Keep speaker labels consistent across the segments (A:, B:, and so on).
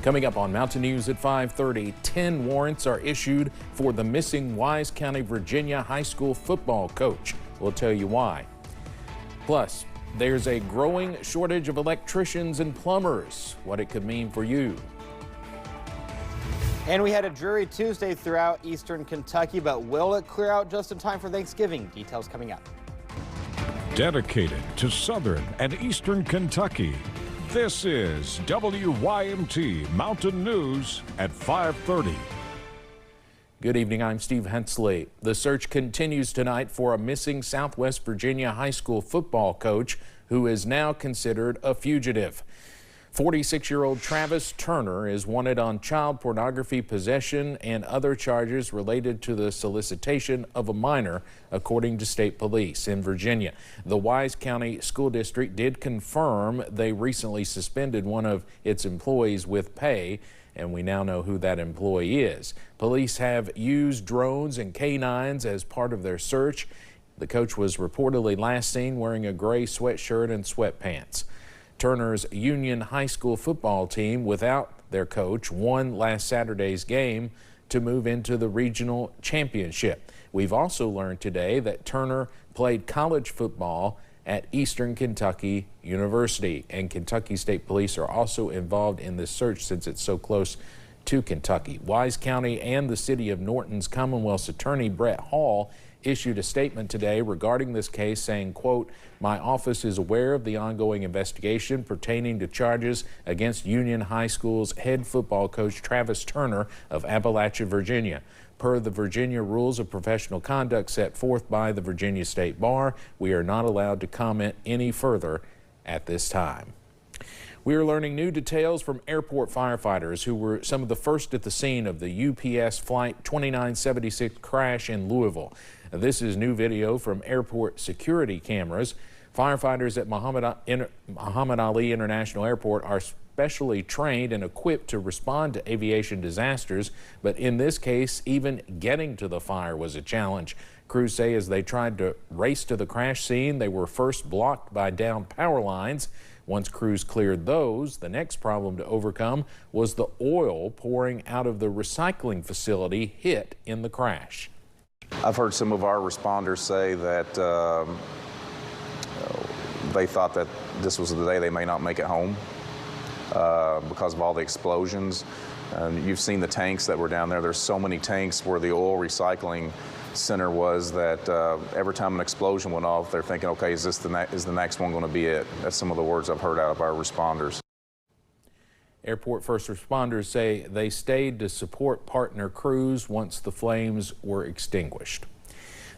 A: Coming up on Mountain News at 5:30, 10 warrants are issued for the missing Wise County, Virginia high school football coach. We'll tell you why. Plus, there's a growing shortage of electricians and plumbers. What it could mean for you.
B: And we had a jury Tuesday throughout eastern Kentucky, but will it clear out just in time for Thanksgiving? Details coming up.
C: Dedicated to southern and eastern Kentucky, this is WYMT Mountain News at 5:30.
A: Good evening, I'm Steve Hensley. The search continues tonight for a missing Southwest Virginia high school football coach who is now considered a fugitive. 46-year-old Travis Turner is wanted on child pornography possession and other charges related to the solicitation of a minor, according to state police in Virginia. The Wise County School District did confirm they recently suspended one of its employees with pay, and we now know who that employee is. Police have used drones and canines as part of their search. The coach was reportedly last seen wearing a gray sweatshirt and sweatpants. Turner's Union High School football team, without their coach, won last Saturday's game to move into the regional championship. We've also learned today that Turner played college football at Eastern Kentucky University, and Kentucky State Police are also involved in this search since it's so close to Kentucky. Wise County and the City of Norton's Commonwealth's Attorney Brett Hall issued a statement today regarding this case, saying, quote, "My office is aware of the ongoing investigation pertaining to charges against Union High School's head football coach Travis Turner of Appalachia, Virginia. Per the Virginia Rules of Professional Conduct set forth by the Virginia State Bar, we are not allowed to comment any further at this time." We are learning new details from airport firefighters who were some of the first at the scene of the UPS Flight 2976 crash in Louisville. This is new video from airport security cameras. Firefighters at Muhammad Ali International Airport are specially trained and equipped to respond to aviation disasters, but in this case, even getting to the fire was a challenge. Crews say as they tried to race to the crash scene, they were first blocked by downed power lines. Once crews cleared those, the next problem to overcome was the oil pouring out of the recycling facility hit in the crash.
D: I've heard some of our responders say that they thought that this was the day they may not make it home because of all the explosions. You've seen the tanks that were down there. There's so many tanks where the oil recycling center was that every time an explosion went off, they're thinking, okay, is the next one going to be it? That's some of the words I've heard out of our responders.
A: Airport first responders say they stayed to support partner crews once the flames were extinguished.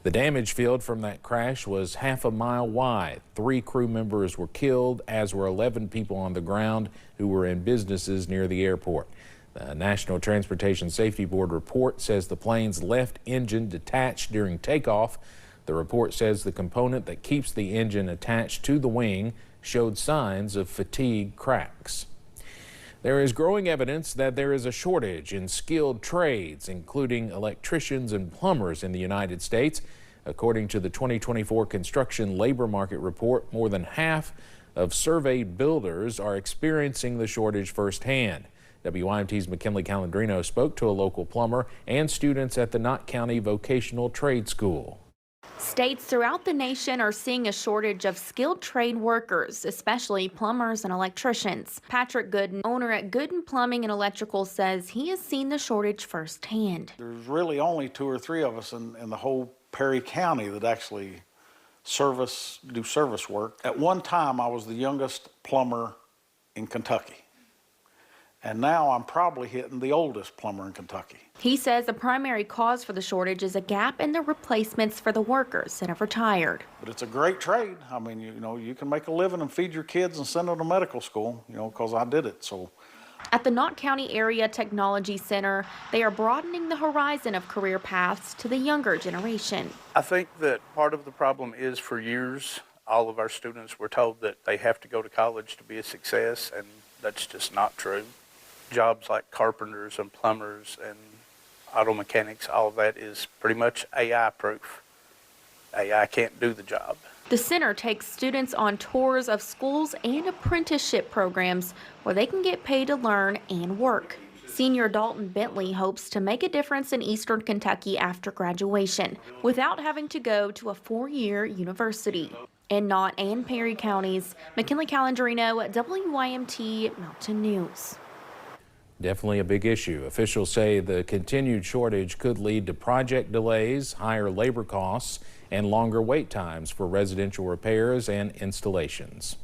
A: The damage field from that crash was half a mile wide. 3 crew members were killed, as were 11 people on the ground who were in businesses near the airport. The National Transportation Safety Board report says the plane's left engine detached during takeoff. The report says the component that keeps the engine attached to the wing showed signs of fatigue cracks. There is growing evidence that there is a shortage in skilled trades, including electricians and plumbers in the United States. According to the 2024 Construction Labor Market Report, more than half of surveyed builders are experiencing the shortage firsthand. WYMT's McKinley Calandrino spoke to a local plumber and students at the Knott County Vocational Trade School.
E: States throughout the nation are seeing a shortage of skilled trade workers, especially plumbers and electricians. Patrick Gooden, owner at Gooden Plumbing and Electrical, says he has seen the shortage firsthand.
F: There's really only 2 or 3 of us in the whole Perry County that actually do service work. At one time, I was the youngest plumber in Kentucky. And now I'm probably hitting the oldest plumber in Kentucky.
E: He says the primary cause for the shortage is a gap in the replacements for the workers that have retired.
F: But it's a great trade. I mean, you can make a living and feed your kids and send them to medical school, because I did it. So.
E: At the Knott County Area Technology Center, they are broadening the horizon of career paths to the younger generation.
G: I think that part of the problem is for years, all of our students were told that they have to go to college to be a success, and that's just not true. Jobs like carpenters and plumbers and auto mechanics, all of that is pretty much AI proof. AI can't do the job.
E: The center takes students on tours of schools and apprenticeship programs where they can get paid to learn and work. Senior Dalton Bentley hopes to make a difference in Eastern Kentucky after graduation without having to go to a 4-year university. In Knott and Perry counties, McKinley Calandrino, WYMT Mountain News.
A: Definitely a big issue. Officials say the continued shortage could lead to project delays, higher labor costs, and longer wait times for residential repairs and installations.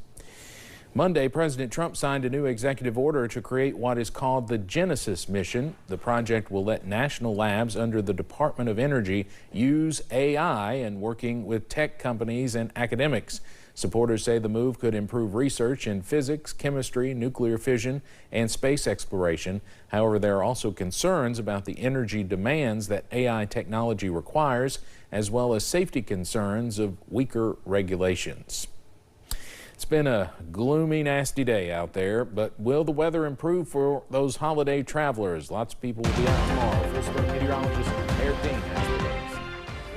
A: Monday, President Trump signed a new executive order to create what is called the Genesis Mission. The project will let national labs under the Department of Energy use AI in working with tech companies and academics. Supporters say the move could improve research in physics, chemistry, nuclear fission, and space exploration. However, there are also concerns about the energy demands that AI technology requires, as well as safety concerns of weaker regulations. It's been a gloomy, nasty day out there, but will the weather improve for those holiday travelers? Lots of people will be out tomorrow. Full-Service meteorologist Eric Dean has the latest.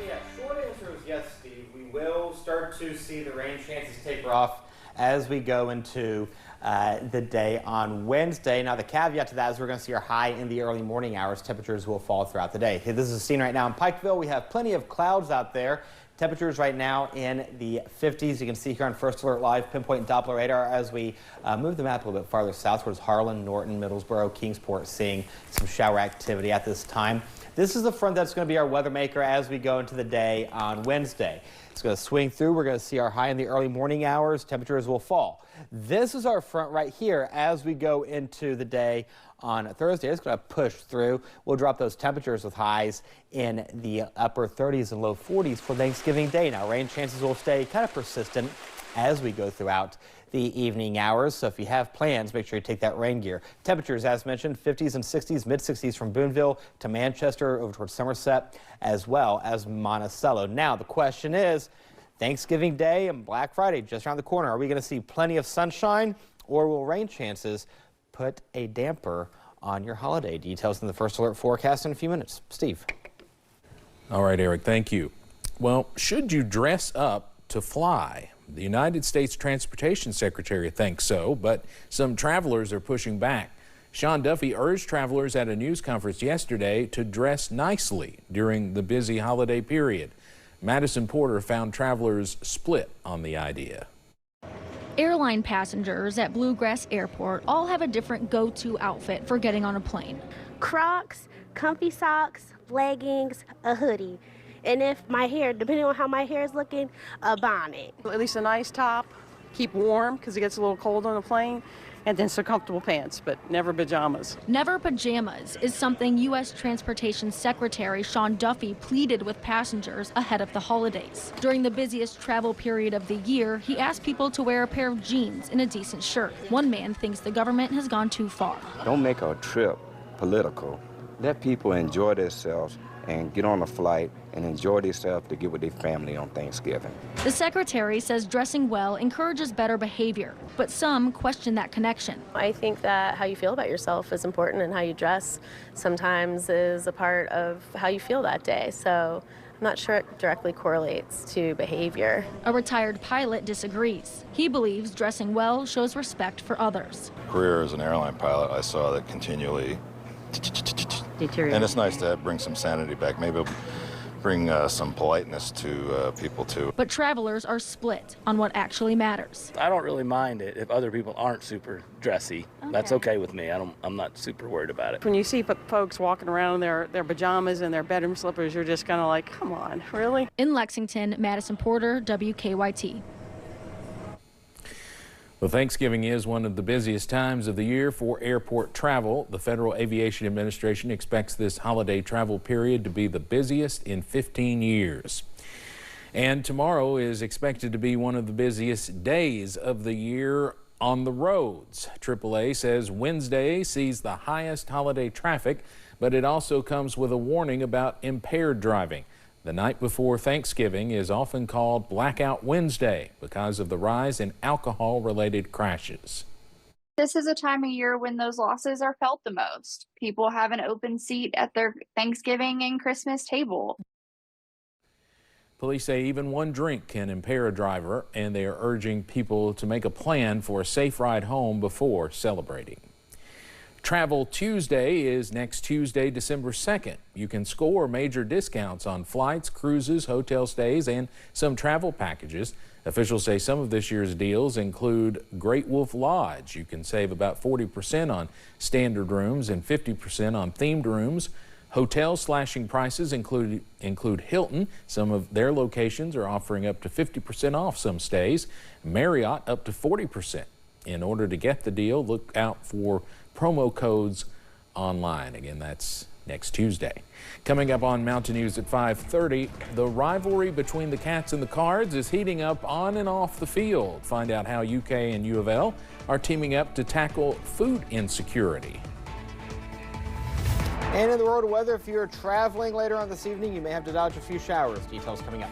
B: Yeah, short answer is yes, Steve. We will start to see the rain chances taper off as we go into the day on Wednesday. Now, the caveat to that is we're going to see our high in the early morning hours. Temperatures will fall throughout the day. This is a scene right now in Pikeville. We have plenty of clouds out there. Temperatures right now in the 50s. You can see here on First Alert Live pinpoint Doppler radar as we move the map a little bit farther south towards Harlan, Norton, Middlesboro, Kingsport, seeing some shower activity at this time. This is the front that's going to be our weather maker as we go into the day on Wednesday. It's going to swing through. We're going to see our high in the early morning hours. Temperatures will fall. This is our front right here as we go into the day on Thursday. It's going to push through. We'll drop those temperatures with highs in the upper 30s and low 40s for Thanksgiving Day. Now, rain chances will stay kind of persistent as we go throughout the evening hours. So if you have plans, make sure you take that rain gear. Temperatures, as mentioned, 50s and 60s, mid-60s from Boonville to Manchester over towards Somerset, as well as Monticello. Now, the question is, Thanksgiving Day and Black Friday just around the corner. Are we going to see plenty of sunshine, or will rain chances put a damper on your holiday? Details in the First Alert forecast in a few minutes. Steve.
A: All right, Eric, thank you. Well, should you dress up to fly? The United States Transportation Secretary thinks so, but some travelers are pushing back. Sean Duffy urged travelers at a news conference yesterday to dress nicely during the busy holiday period. Madison Porter found travelers split on the idea.
H: Airline passengers at Bluegrass Airport all have a different go-to outfit for getting on a plane.
I: Crocs, comfy socks, leggings, a hoodie. And if my hair, depending on how my hair is looking, a bonnet.
J: At least a nice top, keep warm because it gets a little cold on the plane, and then some comfortable pants, but never pajamas.
H: Never pajamas is something U.S. Transportation Secretary Sean Duffy pleaded with passengers ahead of the holidays. During the busiest travel period of the year, he asked people to wear a pair of jeans and a decent shirt. One man thinks the government has gone too far.
K: Don't make a trip political. Let people enjoy themselves and get on a flight and enjoy themselves to get with their family on Thanksgiving.
H: The secretary says dressing well encourages better behavior, but some question that connection.
L: I think that how you feel about yourself is important, and how you dress sometimes is a part of how you feel that day. So I'm not sure it directly correlates to behavior.
H: A retired pilot disagrees. He believes dressing well shows respect for others.
M: Career as an airline pilot, I saw that continually deteriorate. And it's nice to bring some sanity back. Maybe it'll bring some politeness to people too.
H: But travelers are split on what actually matters.
N: I don't really mind it if other people aren't super dressy. Okay. That's okay with me. I'm not super worried about it.
J: When you see folks walking around in their pajamas and their bedroom slippers, you're just kind of like, come on, really?
H: In Lexington, Madison Porter, WKYT.
A: Well, Thanksgiving is one of the busiest times of the year for airport travel. The Federal Aviation Administration expects this holiday travel period to be the busiest in 15 years. And tomorrow is expected to be one of the busiest days of the year on the roads. AAA says Wednesday sees the highest holiday traffic, but it also comes with a warning about impaired driving. The night before Thanksgiving is often called Blackout Wednesday because of the rise in alcohol-related crashes.
O: This is a time of year when those losses are felt the most. People have an open seat at their Thanksgiving and Christmas table.
A: Police say even one drink can impair a driver, and they are urging people to make a plan for a safe ride home before celebrating. Travel Tuesday is next Tuesday, December 2nd. You can score major discounts on flights, cruises, hotel stays, and some travel packages. Officials say some of this year's deals include Great Wolf Lodge. You can save about 40% on standard rooms and 50% on themed rooms. Hotels slashing prices include Hilton. Some of their locations are offering up to 50% off some stays. Marriott up to 40%. In order to get the deal, look out for promo codes online. Again, that's next Tuesday. Coming up on Mountain News at 5:30, the rivalry between the Cats and the Cards is heating up on and off the field. Find out how UK and U of L are teaming up to tackle food insecurity.
B: And in the road weather, if you're traveling later on this evening, you may have to dodge a few showers. Details coming up.